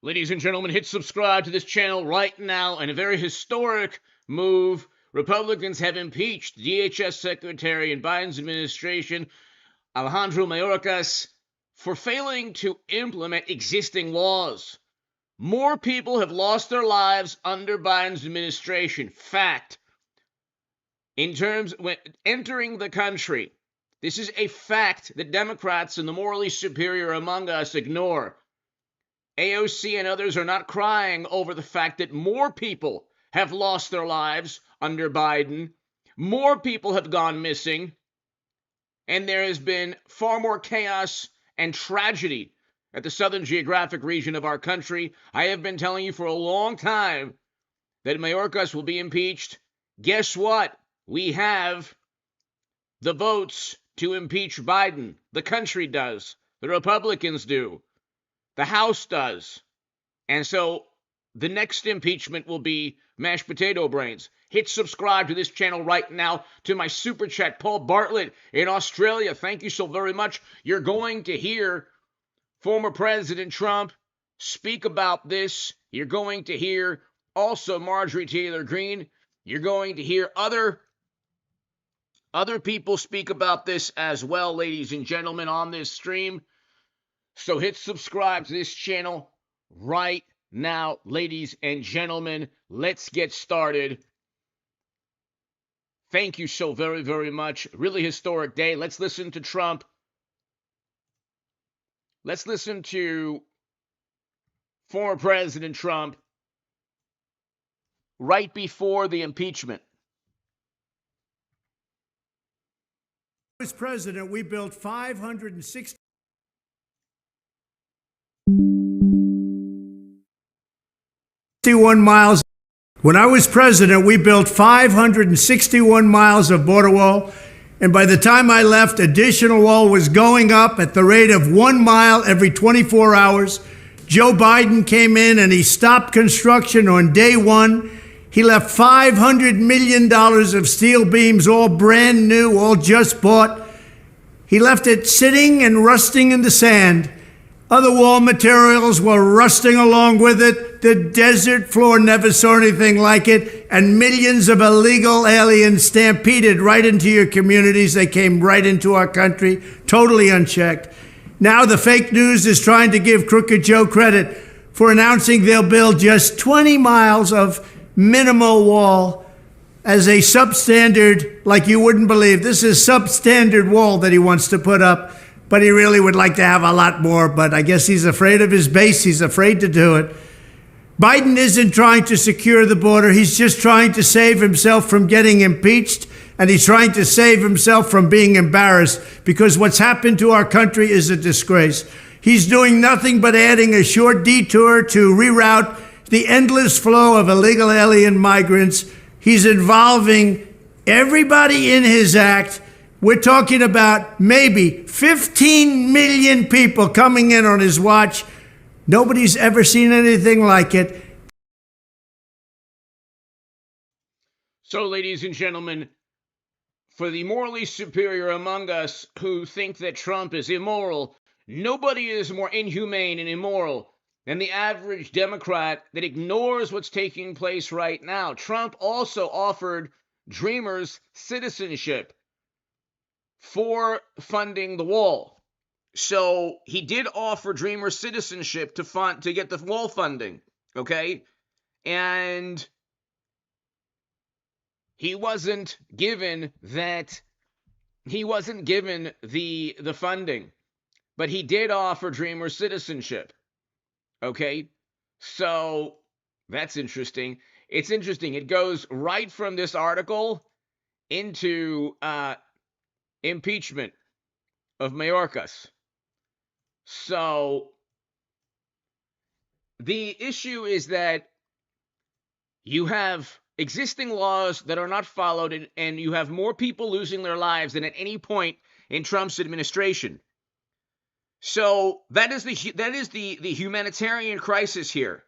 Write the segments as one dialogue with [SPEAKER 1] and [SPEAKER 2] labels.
[SPEAKER 1] Ladies and gentlemen, hit subscribe to this channel right now. In a very historic move, Republicans have impeached DHS Secretary in Biden's administration, Alejandro Mayorkas, for failing to implement existing laws. More people have lost their lives under Biden's administration. Fact. In terms when entering the country, this is a fact that Democrats and the morally superior among us ignore. AOC and others are not crying over the fact that more people have lost their lives under Biden. More people have gone missing. And there has been far more chaos and tragedy at the southern geographic region of our country. I have been telling you for a long time that Mayorkas will be impeached. Guess what? We have the votes to impeach Biden. The country does. The Republicans do. The House does. And so the next impeachment will be mashed potato brains. Hit subscribe to this channel right now. To my super chat, Paul Bartlett in Australia, thank you so very much. You're going to hear former President Trump speak about this. You're going to hear also Marjorie Taylor Greene. You're going to hear other people speak about this as well, ladies and gentlemen, on this stream. So hit subscribe to this channel right now, ladies and gentlemen. Let's get started. Thank you so very, very much. Really historic day. Let's listen to Trump. Let's listen to former President Trump right before the impeachment.
[SPEAKER 2] As president, we built 560 miles. When I was president, we built 561 miles of border wall. And by the time I left, additional wall was going up at the rate of 1 mile every 24 hours. Joe Biden came in and he stopped construction on day one. He left $500 million of steel beams, all brand new, all just bought. He left it sitting and rusting in the sand. Other wall materials were rusting along with it. The desert floor never saw anything like it. And millions of illegal aliens stampeded right into your communities. They came right into our country, totally unchecked. Now the fake news is trying to give Crooked Joe credit for announcing they'll build just 20 miles of minimal wall as a substandard, like you wouldn't believe. This is substandard wall that he wants to put up. But he really would like to have a lot more. But I guess he's afraid of his base. He's afraid to do it. Biden isn't trying to secure the border. He's just trying to save himself from getting impeached. And he's trying to save himself from being embarrassed, because what's happened to our country is a disgrace. He's doing nothing but adding a short detour to reroute the endless flow of illegal alien migrants. He's involving everybody in his act. We're talking about maybe 15 million people coming in on his watch. Nobody's ever seen anything like it.
[SPEAKER 1] So, ladies and gentlemen, for the morally superior among us who think that Trump is immoral, nobody is more inhumane and immoral than the average Democrat that ignores what's taking place right now. Trump also offered Dreamers citizenship for funding the wall. So he did offer Dreamer citizenship to get the wall funding, okay? And he wasn't given the funding, but he did offer Dreamer citizenship, okay? So that's interesting. It's interesting. It goes right from this article into impeachment of Mayorkas. So the issue is that you have existing laws that are not followed, and you have more people losing their lives than at any point in Trump's administration. So that is the humanitarian crisis here.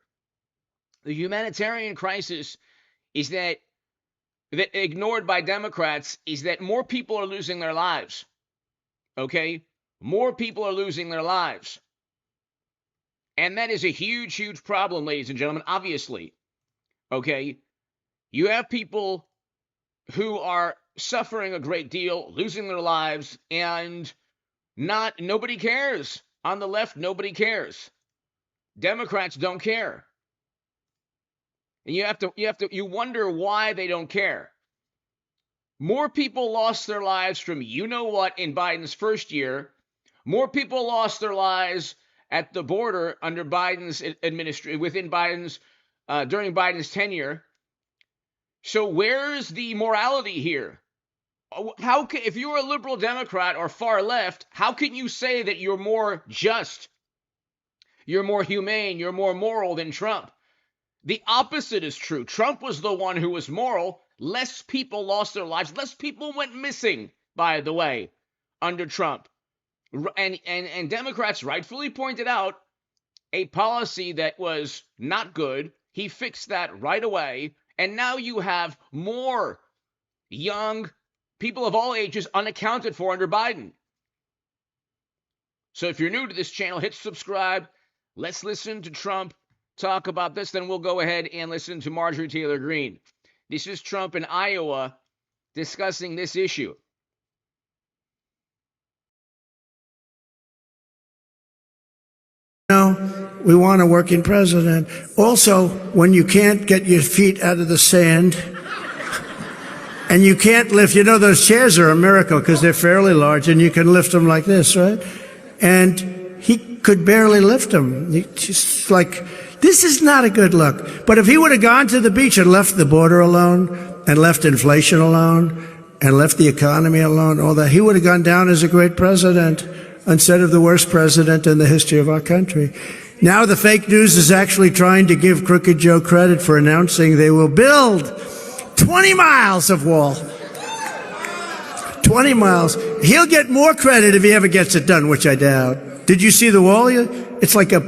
[SPEAKER 1] The humanitarian crisis is that ignored by Democrats is that more people are losing their lives. Okay? More people are losing their lives. And that is a huge, huge problem, ladies and gentlemen, obviously. Okay? You have people who are suffering a great deal, losing their lives, and nobody cares. On the left, nobody cares. Democrats don't care. And you wonder why they don't care. More people lost their lives from you know what in Biden's first year. More people lost their lives at the border under Biden's administration, during Biden's tenure. So where's the morality here? If you're a liberal Democrat or far left, how can you say that you're more just, you're more humane, you're more moral than Trump? The opposite is true. Trump was the one who was moral. Less people lost their lives. Less people went missing, by the way, under Trump. And Democrats rightfully pointed out a policy that was not good. He fixed that right away. And now you have more young people of all ages unaccounted for under Biden. So if you're new to this channel, hit subscribe. Let's listen to Trump talk about this. Then we'll go ahead and listen to Marjorie Taylor Greene. This is Trump in Iowa discussing this issue.
[SPEAKER 2] We want a working president. Also, when you can't get your feet out of the sand and you can't lift, those chairs are a miracle because they're fairly large and you can lift them like this, right? And he could barely lift them. Just like, this is not a good look. But if he would have gone to the beach and left the border alone and left inflation alone and left the economy alone, all that, he would have gone down as a great president instead of the worst president in the history of our country. Now the fake news is actually trying to give Crooked Joe credit for announcing they will build 20 miles of wall. 20 miles. He'll get more credit if he ever gets it done, which I doubt. Did you see the wall? It's like a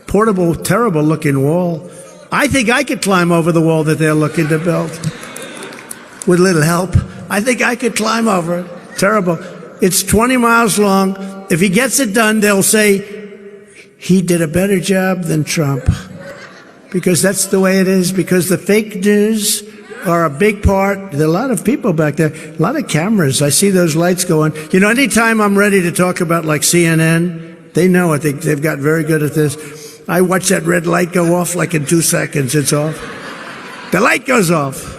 [SPEAKER 2] portable, terrible looking wall. I think I could climb over the wall that they're looking to build. With a little help. I think I could climb over it. Terrible. It's 20 miles long. If he gets it done, they'll say he did a better job than Trump. Because that's the way it is. Because the fake news are a big part. There are a lot of people back there, a lot of cameras. I see those lights going. Anytime I'm ready to talk about like CNN, they know it. They've got very good at this. I watch that red light go off like in 2 seconds. It's off. The light goes off.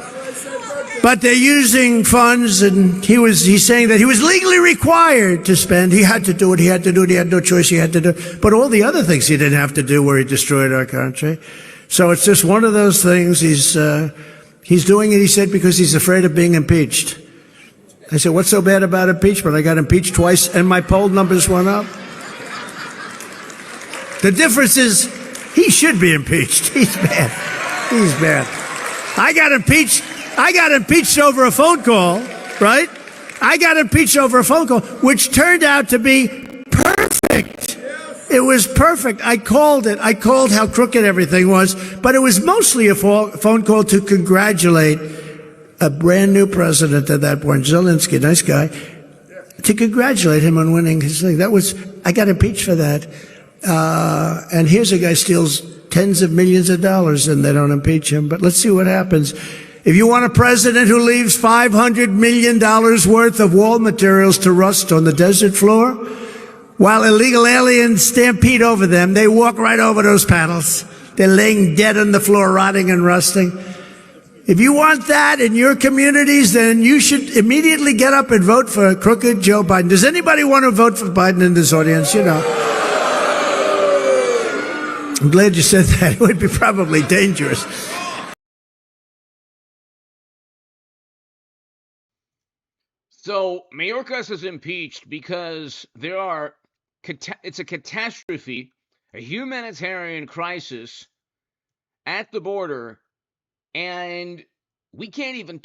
[SPEAKER 2] But they're using funds, and he's saying that he was legally required to spend. He had to do it. He had no choice. He had to do it. But all the other things he didn't have to do where he destroyed our country. So it's just one of those things. He's doing it, he said, because he's afraid of being impeached. I said, what's so bad about impeachment? I got impeached twice, and my poll numbers went up. The difference is he should be impeached. He's bad. He's bad. I got impeached over a phone call, right? I got impeached over a phone call, which turned out to be perfect. It was perfect. I called it. I called how crooked everything was, but it was mostly a phone call to congratulate a brand new president at that point, Zelensky, nice guy, to congratulate him on winning his thing. I got impeached for that. And here's a guy steals tens of millions of dollars and they don't impeach him. But let's see what happens. If you want a president who leaves $500 million worth of wall materials to rust on the desert floor, while illegal aliens stampede over them, they walk right over those panels. They're laying dead on the floor, rotting and rusting. If you want that in your communities, then you should immediately get up and vote for crooked Joe Biden. Does anybody want to vote for Biden in this audience? I'm glad you said that. It would be probably dangerous.
[SPEAKER 1] So Mayorkas is impeached because it's a catastrophe, a humanitarian crisis at the border, and we can't even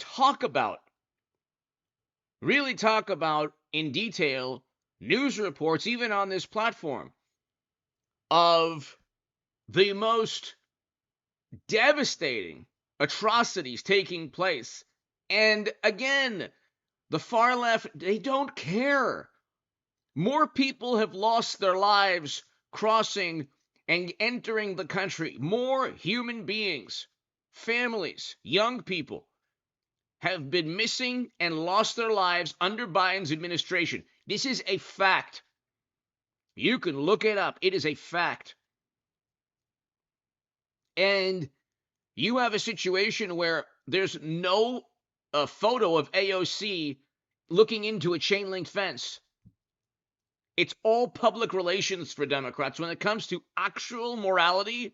[SPEAKER 1] really talk about in detail news reports, even on this platform, of the most devastating atrocities taking place. And again, the far left, they don't care. More people have lost their lives crossing and entering the country. More human beings, families, young people have been missing and lost their lives under Biden's administration. This is a fact. You can look it up. It is a fact. And you have a situation where there's no photo of AOC looking into a chain link fence. It's all public relations for Democrats. When it comes to actual morality,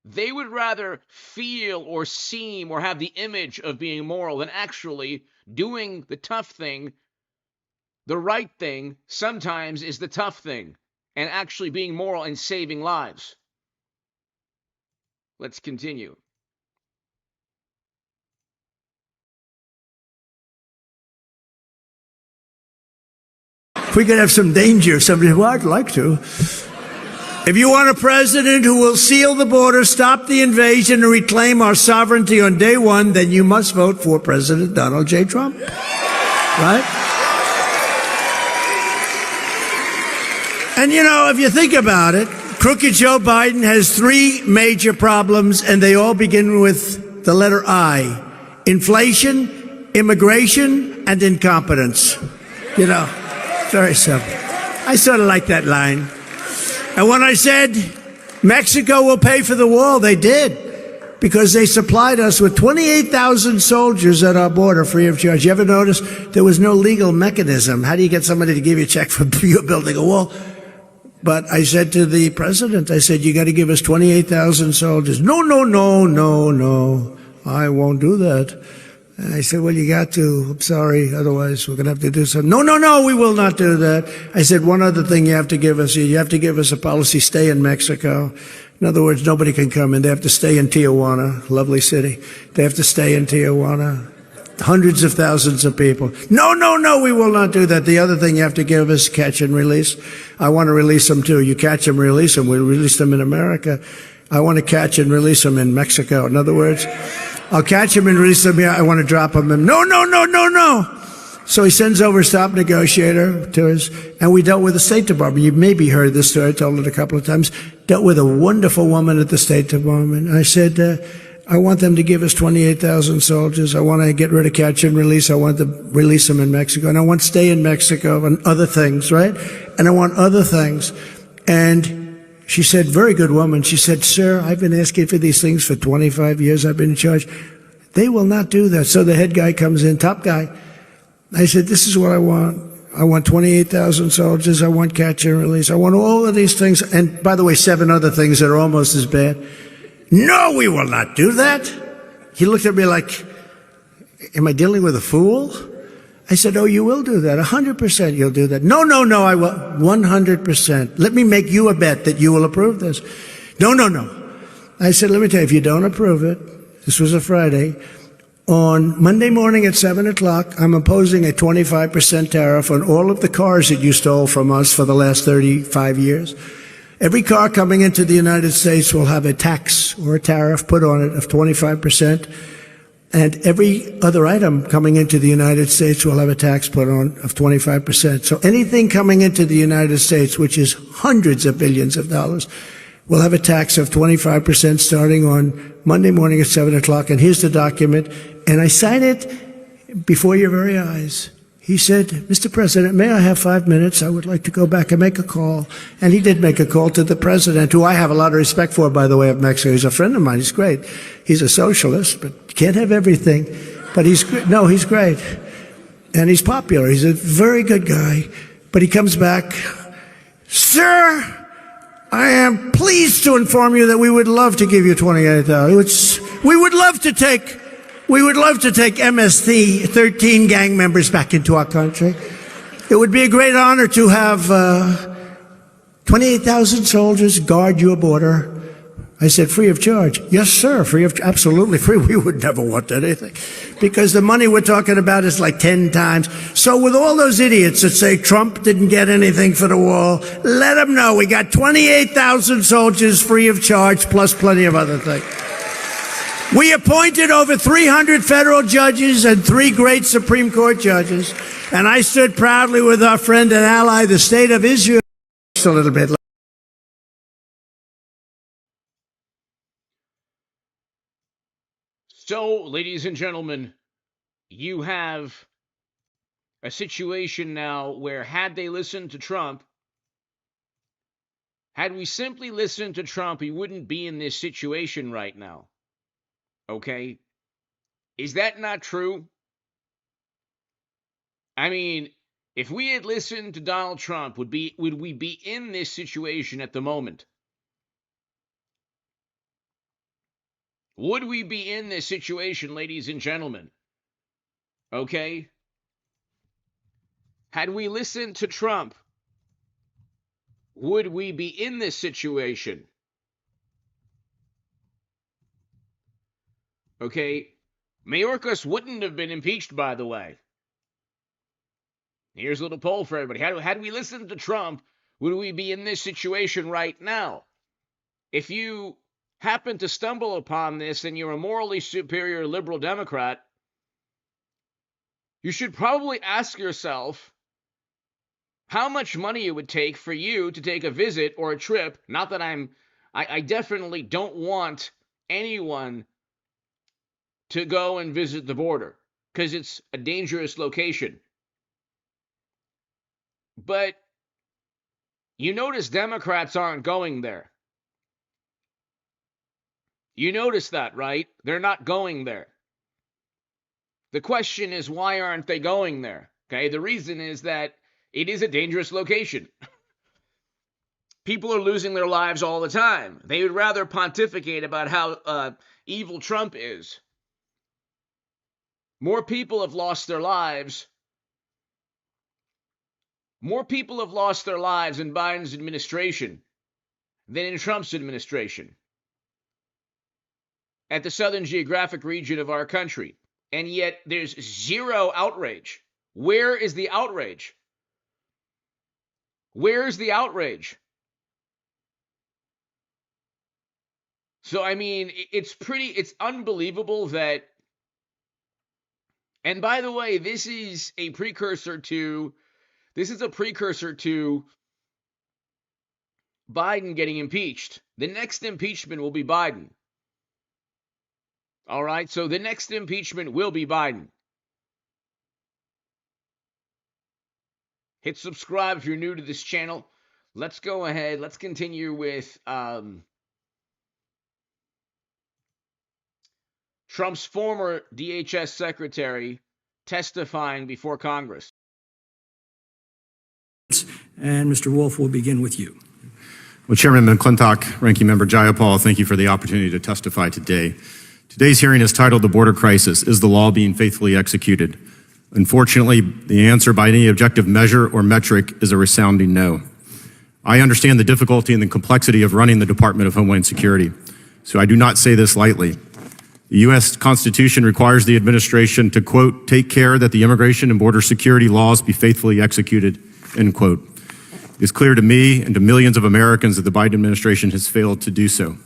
[SPEAKER 1] they would rather feel or seem or have the image of being moral than actually doing the tough thing. The right thing sometimes is the tough thing, and actually being moral and saving lives. Let's continue.
[SPEAKER 2] If we could have some danger, somebody, well, I'd like to. If you want a president who will seal the border, stop the invasion, and reclaim our sovereignty on day one, then you must vote for President Donald J. Trump. Right? And you know, if you think about it, crooked Joe Biden has three major problems, and they all begin with the letter I: inflation, immigration, and incompetence. You know, very simple. I sort of like that line. And when I said Mexico will pay for the wall, they did, because they supplied us with 28,000 soldiers at our border free of charge. You ever notice there was no legal mechanism? How do you get somebody to give you a check for you building a wall? But I said to the president, I said, you got to give us 28,000 soldiers. No, I won't do that. And I said, well, you got to. I'm sorry. Otherwise, we're going to have to do something. No, we will not do that. I said, one other thing you have to give us. You have to give us a policy, stay in Mexico. In other words, nobody can come in. They have to stay in Tijuana, lovely city. They have to stay in Tijuana. Hundreds of thousands of people. No, we will not do that. The other thing you have to give us, catch and release. I want to release them too. You catch them, release them. We release them in America. I want to catch and release them in Mexico. In other words, I'll catch him and release him here. I want to drop him in. No. So he sends over a stop negotiator to us, and we dealt with the State Department. You maybe heard this story. I told it a couple of times. Dealt with a wonderful woman at the State Department. And I said, I want them to give us 28,000 soldiers. I want to get rid of catch and release. I want to release them in Mexico. And I want to stay in Mexico and other things, right? And I want other things. And she said, very good woman. She said, sir, I've been asking for these things for 25 years. I've been in charge. They will not do that. So the head guy comes in, top guy. I said, this is what I want. I want 28,000 soldiers. I want catch and release. I want all of these things. And by the way, 7 other things that are almost as bad. No, we will not do that. He looked at me like, am I dealing with a fool? I said, oh, you will do that. 100% you'll do that. No, I will. 100%. Let me make you a bet that you will approve this. No. I said, let me tell you, if you don't approve it, this was a Friday, on Monday morning at 7 o'clock, I'm imposing a 25% tariff on all of the cars that you stole from us for the last 35 years. Every car coming into the United States will have a tax or a tariff put on it of 25%. And every other item coming into the United States will have a tax put on of 25%. So anything coming into the United States, which is hundreds of billions of dollars, will have a tax of 25% starting on Monday morning at 7 o'clock. And here's the document. And I signed it before your very eyes. He said, Mr. President, may I have 5 minutes? I would like to go back and make a call. And he did make a call to the president, who I have a lot of respect for, by the way, of Mexico. He's a friend of mine. He's great. He's a socialist, but you can't have everything. But he's great. And he's popular. He's a very good guy. But he comes back, sir, I am pleased to inform you that we would love to give you 28,000. We would love to take MST 13 gang members back into our country. It would be a great honor to have 28,000 soldiers guard your border. I said, free of charge. Yes, sir, absolutely free. We would never want anything, because the money we're talking about is like 10 times. So with all those idiots that say Trump didn't get anything for the wall, let them know we got 28,000 soldiers free of charge, plus plenty of other things. We appointed over 300 federal judges and 3 great Supreme Court judges. And I stood proudly with our friend and ally, the state of Israel, a little bit.
[SPEAKER 1] So, ladies and gentlemen, you have a situation now where had they listened to Trump, had we simply listened to Trump, we wouldn't be in this situation right now. Okay? Is that not true? I mean, if we had listened to Donald Trump, would we be in this situation at the moment? Would we be in this situation, ladies and gentlemen? Okay? Had we listened to Trump, would we be in this situation? Okay? Mayorkas wouldn't have been impeached, by the way. Here's a little poll for everybody. Had we listened to Trump, would we be in this situation right now? If you happen to stumble upon this and you're a morally superior liberal Democrat, you should probably ask yourself how much money it would take for you to take a visit or a trip. Not that I definitely don't want anyone to go and visit the border because it's a dangerous location. But you notice Democrats aren't going there. You notice that, right? They're not going there. The question is, why aren't they going there? Okay, the reason is that it is a dangerous location. People are losing their lives all the time. They would rather pontificate about how evil Trump is. More people have lost their lives. More people have lost their lives in Biden's administration than in Trump's administration at the southern geographic region of our country. And yet there's zero outrage. Where is the outrage? Where's the outrage? So, I mean, it's unbelievable that, and by the way, this is a precursor to Biden getting impeached. The next impeachment will be Biden. All right, so the next impeachment will be Biden. Hit subscribe if you're new to this channel. Let's go ahead. Let's continue with Trump's former DHS secretary testifying before Congress.
[SPEAKER 3] And Mr. Wolf, will begin with you.
[SPEAKER 4] Well, Chairman McClintock, Ranking Member Jayapal, thank you for the opportunity to testify today. Today's hearing is titled The Border Crisis, Is the Law Being Faithfully Executed? Unfortunately, the answer by any objective measure or metric is a resounding no. I understand the difficulty and the complexity of running the Department of Homeland Security, so I do not say this lightly. The U.S. Constitution requires the administration to, quote, take care that the immigration and border security laws be faithfully executed, end quote. It's clear to me and to millions of Americans that the Biden administration has failed to do so.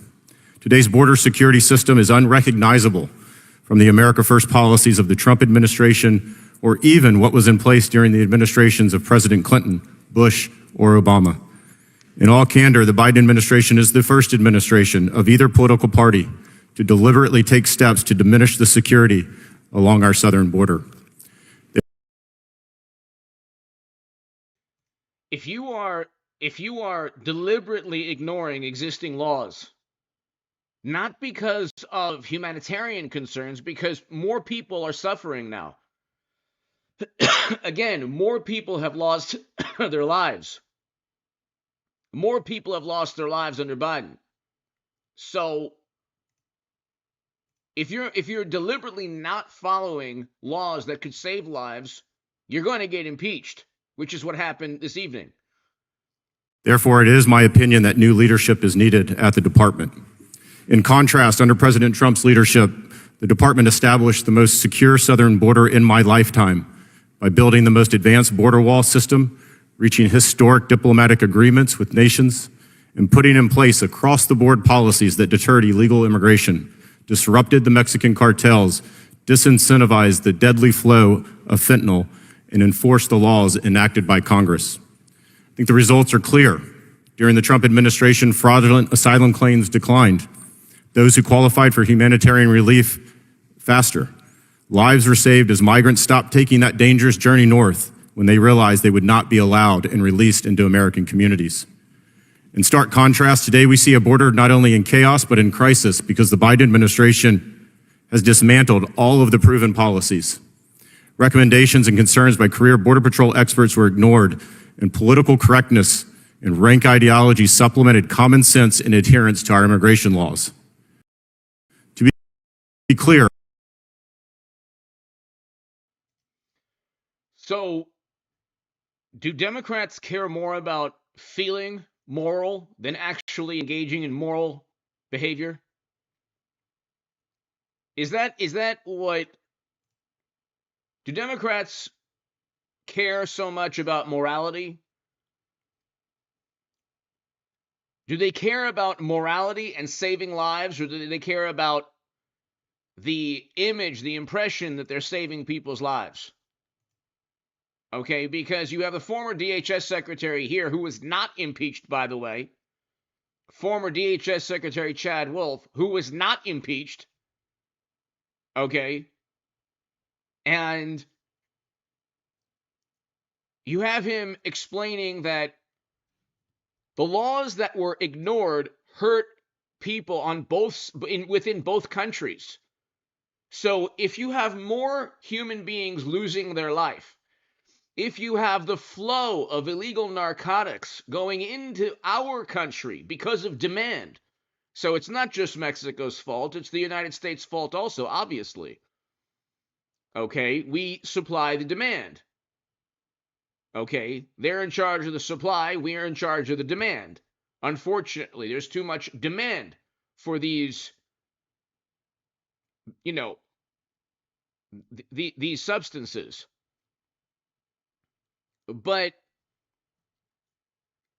[SPEAKER 4] Today's border security system is unrecognizable from the America First policies of the Trump administration or even what was in place during the administrations of President Clinton, Bush, or Obama. In all candor, the Biden administration is the first administration of either political party to deliberately take steps to diminish the security along our southern border.
[SPEAKER 1] If you are deliberately ignoring existing laws, not because of humanitarian concerns, because more people are suffering now. Again, more people have lost their lives. More people have lost their lives under Biden. So if you're deliberately not following laws that could save lives, you're going to get impeached, which is what happened this evening.
[SPEAKER 4] Therefore, it is my opinion that new leadership is needed at the department. In contrast, under President Trump's leadership, the department established the most secure southern border in my lifetime by building the most advanced border wall system, reaching historic diplomatic agreements with nations, and putting in place across-the-board policies that deterred illegal immigration, disrupted the Mexican cartels, disincentivized the deadly flow of fentanyl, and enforced the laws enacted by Congress. I think the results are clear. During the Trump administration, fraudulent asylum claims declined. Those who qualified for humanitarian relief faster. Lives were saved as migrants stopped taking that dangerous journey north when they realized they would not be allowed and released into American communities. In stark contrast, today we see a border not only in chaos but in crisis because the Biden administration has dismantled all of the proven policies. Recommendations and concerns by career Border Patrol experts were ignored, and political correctness and rank ideology supplemented common sense and adherence to our immigration laws. To be clear,
[SPEAKER 1] So, do Democrats care more about feeling moral than actually engaging in moral behavior? Is that what do Democrats care so much about morality? Do they care about morality and saving lives, or do they care about the image, the impression that they're saving people's lives? Okay, because you have the former DHS secretary here who was not impeached, by the way. Former DHS Secretary Chad Wolf, who was not impeached. Okay. And you have him explaining that the laws that were ignored hurt people on within both countries. So if you have more human beings losing their life, if you have the flow of illegal narcotics going into our country because of demand, so it's not just Mexico's fault, it's the United States' fault also, obviously. Okay, we supply the demand. Okay, they're in charge of the supply, we are in charge of the demand. Unfortunately, there's too much demand for these, these substances. But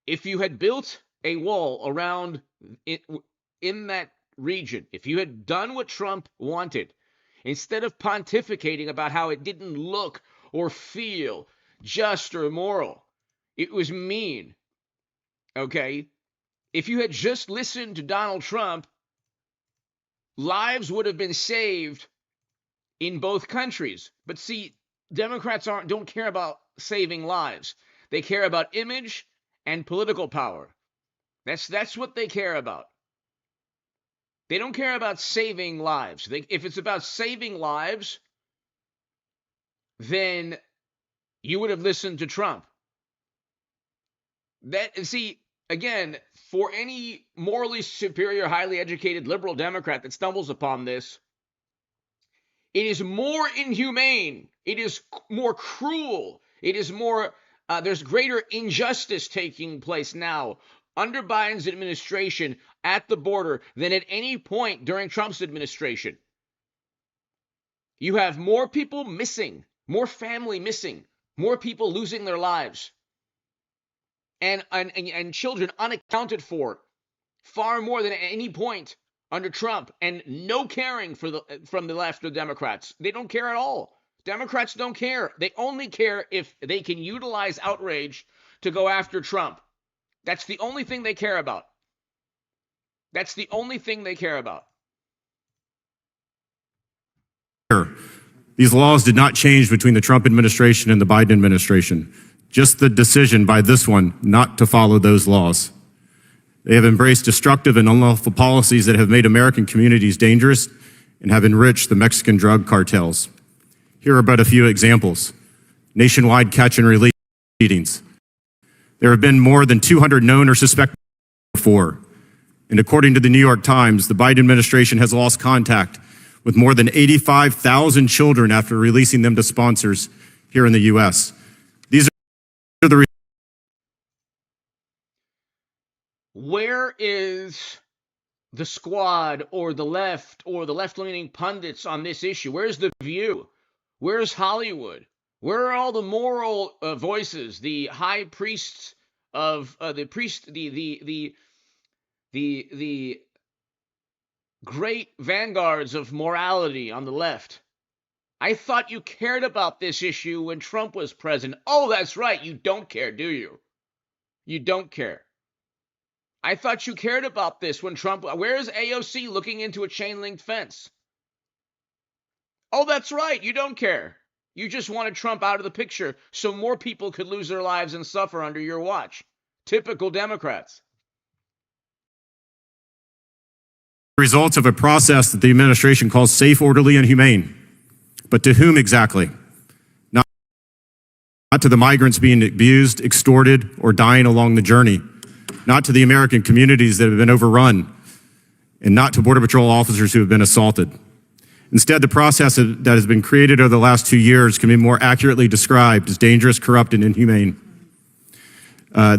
[SPEAKER 1] if you had built a wall around it in that region, if you had done what Trump wanted, instead of pontificating about how it didn't look or feel just or moral, it was mean. Okay? If you had just listened to Donald Trump, lives would have been saved in both countries. But see, Democrats don't care about saving lives. They care about image and political power. That's what they care about. They don't care about saving lives. If it's about saving lives, then you would have listened to Trump. See, again, for any morally superior, highly educated liberal Democrat that stumbles upon this, it is more inhumane. It is more cruel. It is more, there's greater injustice taking place now under Biden's administration at the border than at any point during Trump's administration. You have more people missing, more family missing, more people losing their lives, and children unaccounted for, far more than at any point under Trump, and no caring from the left of Democrats. They don't care at all. Democrats don't care. They only care if they can utilize outrage to go after Trump. That's the only thing they care about. That's the only thing they care about.
[SPEAKER 4] these laws did not change between the Trump administration and the Biden administration, just the decision by this one not to follow those laws. They have embraced destructive and unlawful policies that have made American communities dangerous and have enriched the Mexican drug cartels. Here are but a few examples. Nationwide catch and release proceedings. There have been more than 200 known or suspected before. And according to the New York Times, the Biden administration has lost contact with more than 85,000 children after releasing them to sponsors here in the U.S. These are the
[SPEAKER 1] Where is the squad or the left-leaning pundits on this issue? Where's The View? Where's Hollywood? Where are all the moral voices, the high priests of the great vanguards of morality on the left? I thought you cared about this issue when Trump was president. Oh, that's right. You don't care, do you? You don't care. I thought you cared about this when Trump... Where is AOC looking into a chain-link fence? Oh, that's right. You don't care. You just wanted Trump out of the picture so more people could lose their lives and suffer under your watch. Typical Democrats.
[SPEAKER 4] Results of a process that the administration calls safe, orderly, and humane. But to whom exactly? Not to the migrants being abused, extorted, or dying along the journey. Not to the American communities that have been overrun. And not to Border Patrol officers who have been assaulted. Instead, the process that has been created over the last 2 years can be more accurately described as dangerous, corrupt, and inhumane.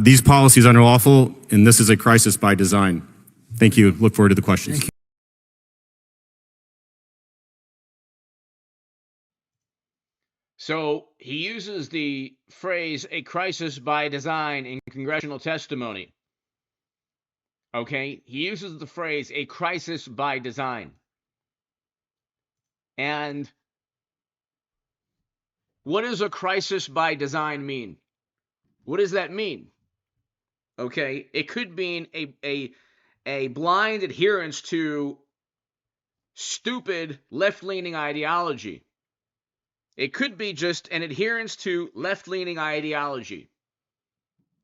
[SPEAKER 4] These policies are unlawful, and this is a crisis by design. Thank you. Look forward to the questions.
[SPEAKER 1] So he uses the phrase "a crisis by design" in congressional testimony. Okay? He uses the phrase "a crisis by design." And what does a crisis by design mean? What does that mean? Okay? It could mean a blind adherence to stupid left-leaning ideology. It could be just an adherence to left-leaning ideology.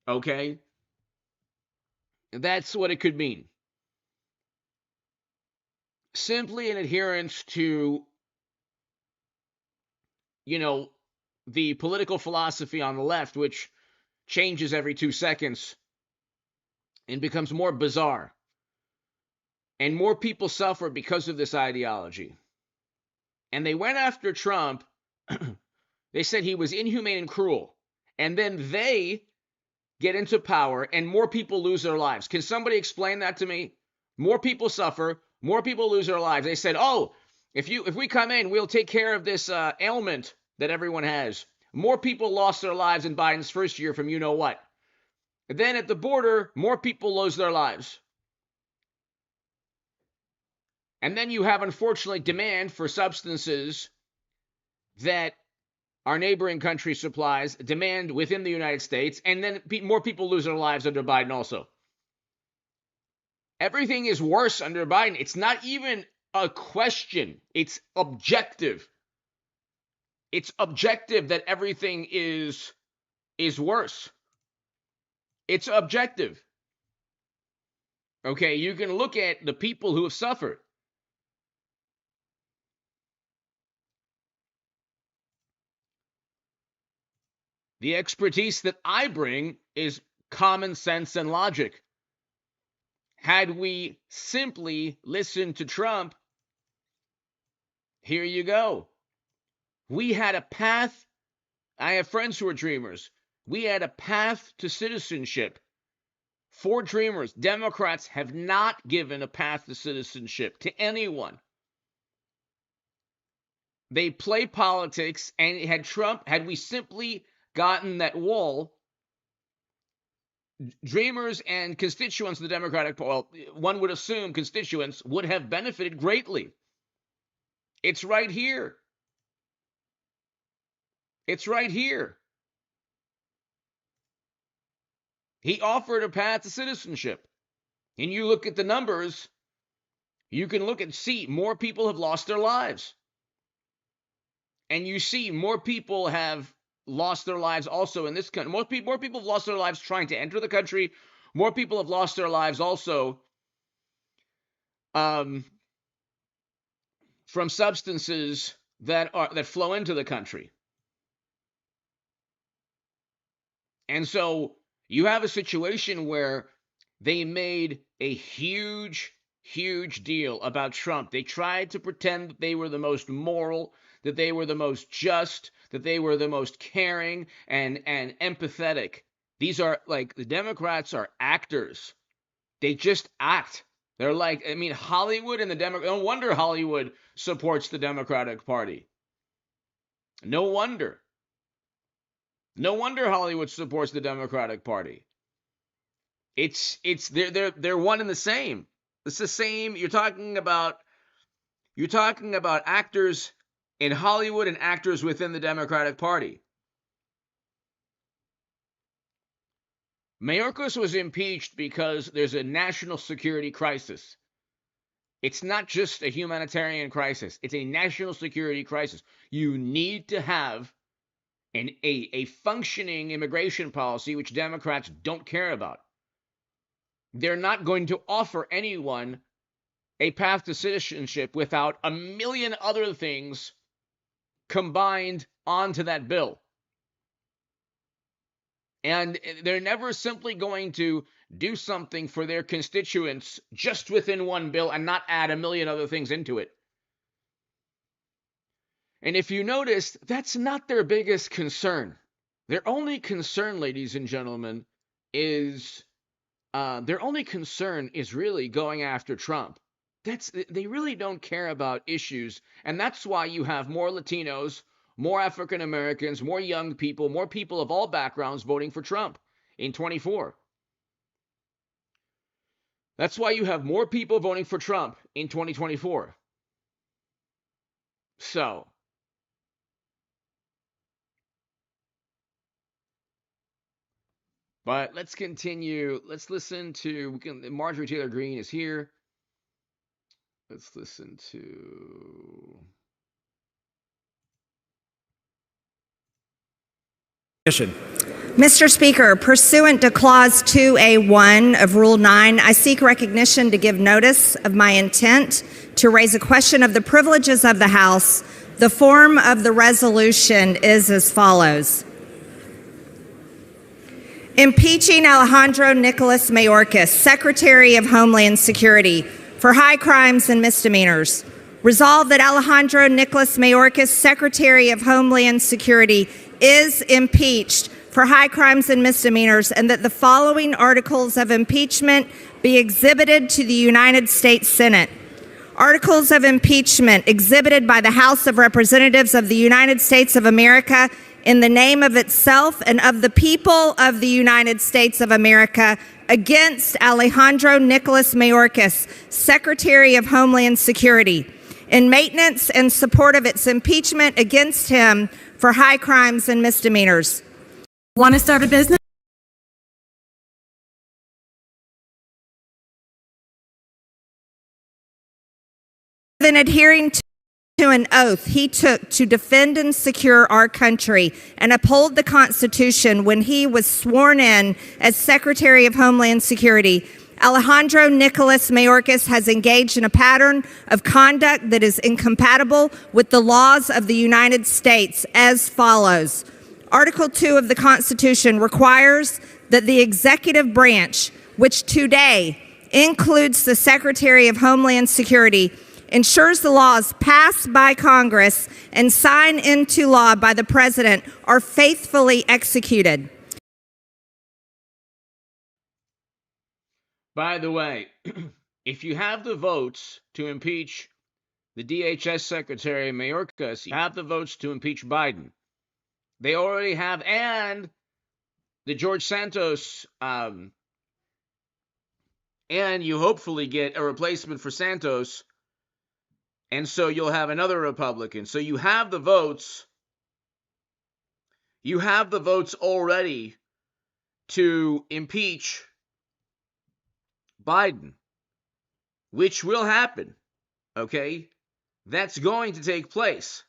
[SPEAKER 1] Okay? That's what it could mean. Simply an adherence to, the political philosophy on the left, which changes every 2 seconds and becomes more bizarre. And more people suffer because of this ideology. And they went after Trump. They said he was inhumane and cruel. And then they get into power and more people lose their lives. Can somebody explain that to me? More people suffer, more people lose their lives. They said, oh, if we come in, we'll take care of this ailment that everyone has. More people lost their lives in Biden's first year from you-know-what. Then at the border, more people lose their lives. And then you have, unfortunately, demand for substances that our neighboring country supplies, demand within the United States, and then more people lose their lives under Biden also. Everything is worse under Biden. It's not even a question. It's objective. It's objective that everything is worse. It's objective. Okay, you can look at the people who have suffered. The expertise that I bring is common sense and logic. Had we simply listened to Trump, here you go. We had a path. I have friends who are dreamers. We had a path to citizenship for dreamers. Democrats have not given a path to citizenship to anyone. They play politics, and had we simply gotten that wall, dreamers and constituents of the Democratic, one would assume constituents would have benefited greatly. It's right here. It's right here. He offered a path to citizenship. And you look at the numbers, you can see more people have lost their lives. And you see more people have lost their lives also in this country. More people have lost their lives trying to enter the country. More people have lost their lives also from substances that flow into the country. And so you have a situation where they made a huge deal about Trump. They tried to pretend that they were the most moral, that they were the most just, that they were the most caring and empathetic. These are like, the Democrats are actors. They just act. They're like, Hollywood and the no wonder Hollywood supports the Democratic Party. No wonder. No wonder Hollywood supports the Democratic Party. They're one and the same. It's the same. You're talking about actors in Hollywood and actors within the Democratic Party. Mayorkas was impeached because there's a national security crisis. It's not just a humanitarian crisis. It's a national security crisis. You need to have a functioning immigration policy, which Democrats don't care about. They're not going to offer anyone a path to citizenship without a million other things combined onto that bill. And they're never simply going to do something for their constituents just within one bill and not add a million other things into it. And if you notice, that's not their biggest concern. Their only concern, ladies and gentlemen, is really going after Trump. They really don't care about issues, and that's why you have more Latinos, more African Americans, more young people, more people of all backgrounds voting for Trump in 24. That's why you have more people voting for Trump in 2024. So, but let's continue. Let's listen to, Marjorie Taylor Greene is here. Let's listen to...
[SPEAKER 5] Mr. Speaker, pursuant to Clause 2A1 of Rule 9, I seek recognition to give notice of my intent to raise a question of the privileges of the House. The form of the resolution is as follows. Impeaching Alejandro Nicolas Mayorkas, Secretary of Homeland Security, for high crimes and misdemeanors. Resolved that Alejandro Nicolas Mayorkas, Secretary of Homeland Security, is impeached for high crimes and misdemeanors, and that the following articles of impeachment be exhibited to the United States Senate. Articles of impeachment exhibited by the House of Representatives of the United States of America in the name of itself and of the people of the United States of America against Alejandro Nicolas Mayorkas, Secretary of Homeland Security, in maintenance and support of its impeachment against him for high crimes and misdemeanors.
[SPEAKER 6] Want to start a business?
[SPEAKER 5] Then adhering to an oath he took to defend and secure our country and uphold the Constitution when he was sworn in as Secretary of Homeland Security, Alejandro Nicolas Mayorkas has engaged in a pattern of conduct that is incompatible with the laws of the United States as follows. Article 2 of the Constitution requires that the executive branch, which today includes the Secretary of Homeland Security, ensures the laws passed by Congress and signed into law by the President are faithfully executed.
[SPEAKER 1] By the way, if you have the votes to impeach the DHS Secretary Mayorkas, you have the votes to impeach Biden. They already have, and the George Santos, and you hopefully get a replacement for Santos, and so you'll have another Republican. So you have the votes. You have the votes already to impeach Biden, which will happen, okay? That's going to take place.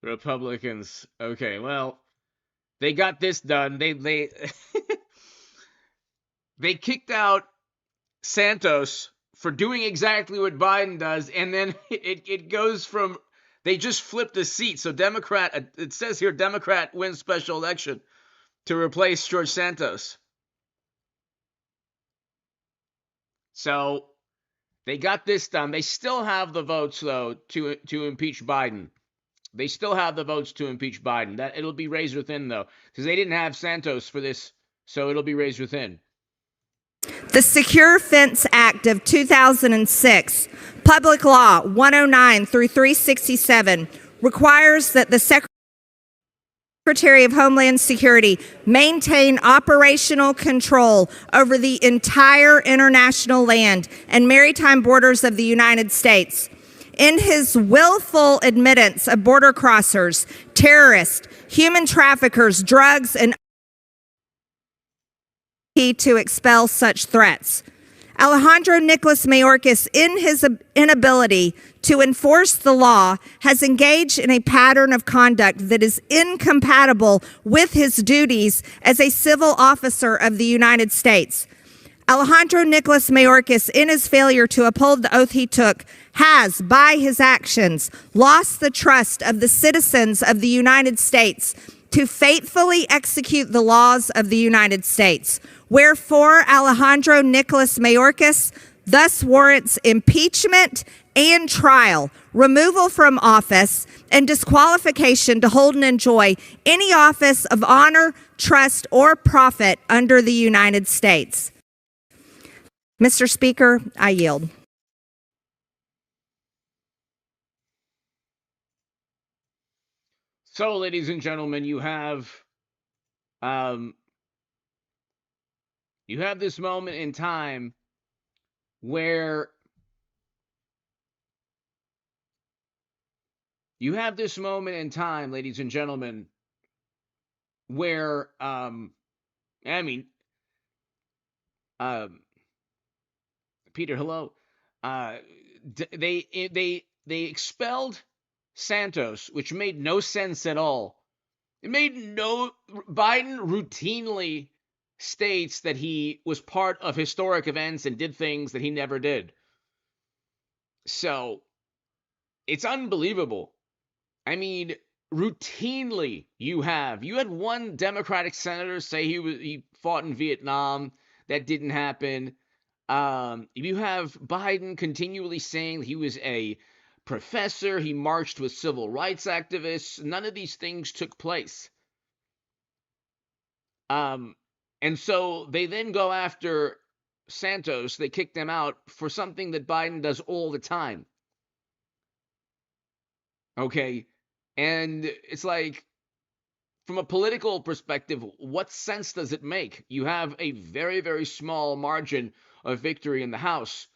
[SPEAKER 1] Republicans, okay, well, they got this done. They they kicked out Santos for doing exactly what Biden does, and then it goes from, they just flipped the seat. So Democrat, it says here, Democrat wins special election to replace George Santos. So they got this done. They still have the votes, though, to impeach Biden. They still have the votes to impeach Biden. That it'll be razor thin, though, because they didn't have Santos for this, so it'll be razor thin.
[SPEAKER 5] The Secure Fence Act of 2006, Public Law 109 through 367, requires that the Secretary of Homeland Security maintain operational control over the entire international land and maritime borders of the United States. in his willful admittance of border crossers, terrorists, human traffickers, drugs, and to expel such threats. Alejandro Nicholas Mayorkas, in his inability to enforce the law, has engaged in a pattern of conduct that is incompatible with his duties as a civil officer of the United States. Alejandro Nicholas Mayorkas, in his failure to uphold the oath he took, has, by his actions, lost the trust of the citizens of the United States to faithfully execute the laws of the United States. Wherefore, Alejandro Nicholas Mayorkas thus warrants impeachment and trial, removal from office, and disqualification to hold and enjoy any office of honor, trust, or profit under the United States. Mr. Speaker, I yield.
[SPEAKER 1] So, ladies and gentlemen, you have this moment in time where ladies and gentlemen, where Peter, hello. They expelled Santos, which made no sense at all. Biden routinely states that he was part of historic events and did things that he never did. So it's unbelievable. I mean, routinely you had one Democratic senator say he fought in Vietnam. That didn't happen. You have Biden continually saying he was a professor, he marched with civil rights activists. None of these things took place. And so they then go after Santos. They kick them out for something that Biden does all the time. Okay? And it's like, from a political perspective, what sense does it make? You have a very, very small margin of victory in the House.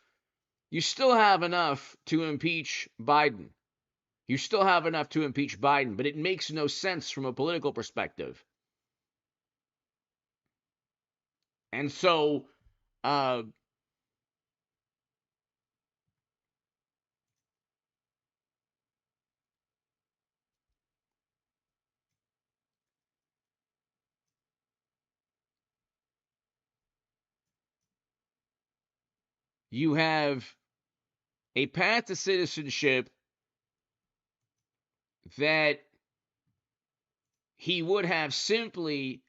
[SPEAKER 1] You still have enough to impeach Biden. But it makes no sense from a political perspective. And so, you have a path to citizenship that he would have simply,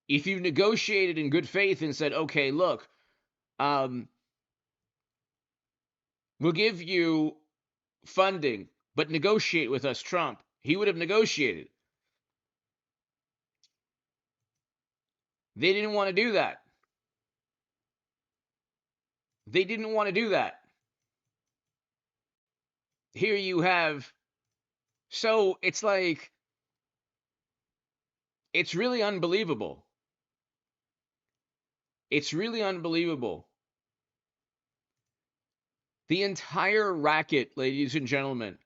[SPEAKER 1] if you negotiated in good faith and said, okay, look, we'll give you funding, but negotiate with us, Trump. He would have negotiated. They didn't want to do that. Here you have, so it's like, it's really unbelievable. The entire racket, ladies and gentlemen,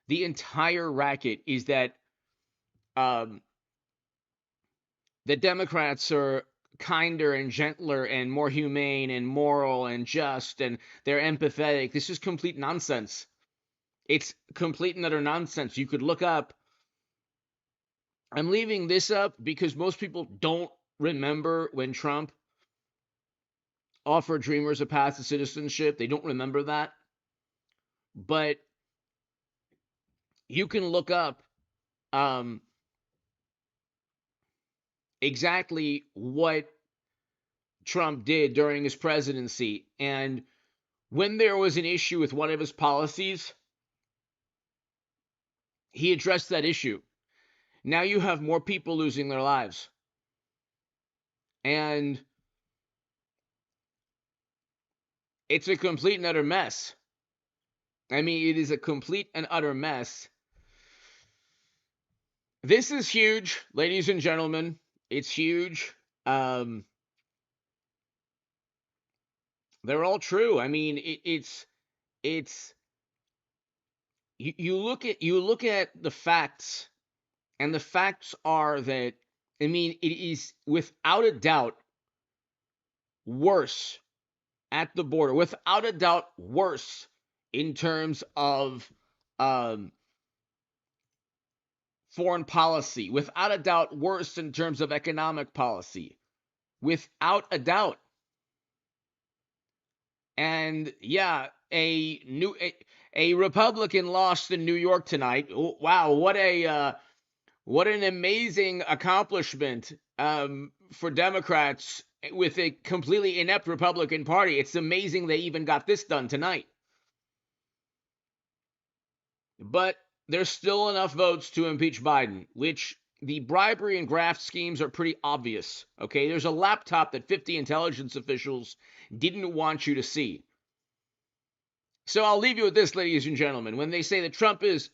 [SPEAKER 1] is that the Democrats are kinder and gentler and more humane and moral and just, and they're empathetic. This is complete nonsense. It's complete and utter nonsense. You could look up. I'm leaving this up because most people don't remember when Trump offered Dreamers a path to citizenship. They don't remember that. But you can look up exactly what Trump did during his presidency. And when there was an issue with one of his policies, he addressed that issue. Now you have more people losing their lives. And it's a complete and utter mess. I mean, it is a complete and utter mess. This is huge, ladies and gentlemen. It's huge. They're all true. I mean, it's you look at the facts, and the facts are that, I mean, it is without a doubt worse at the border, without a doubt worse in terms of foreign policy, without a doubt worse in terms of economic policy, without a doubt. And yeah, a Republican lost in New York tonight. Wow, what an amazing accomplishment for Democrats with a completely inept Republican Party. It's amazing they even got this done tonight. But there's still enough votes to impeach Biden, which the bribery and graft schemes are pretty obvious. Okay, there's a laptop that 50 intelligence officials didn't want you to see. So I'll leave you with this, ladies and gentlemen. When they say that Trump is,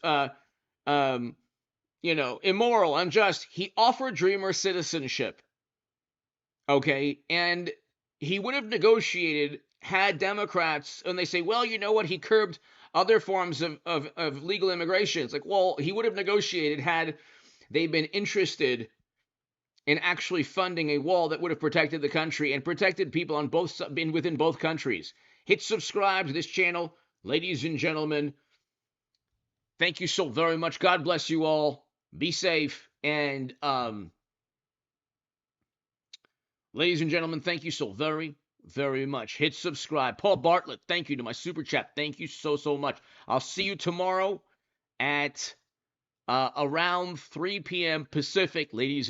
[SPEAKER 1] immoral, unjust, he offered Dreamer citizenship. Okay, and he would have negotiated had Democrats, and they say, well, you know what, he curbed other forms of legal immigration. It's like, well, he would have negotiated had they been interested in actually funding a wall that would have protected the country and protected people on within both countries. Hit subscribe to this channel, ladies and gentlemen. Thank you so very much. God bless you all. Be safe. And ladies and gentlemen, thank you so very, very much. Hit subscribe. Paul Bartlett, thank you to my super chat. Thank you so, so much. I'll see you tomorrow at around 3 p.m. Pacific, ladies and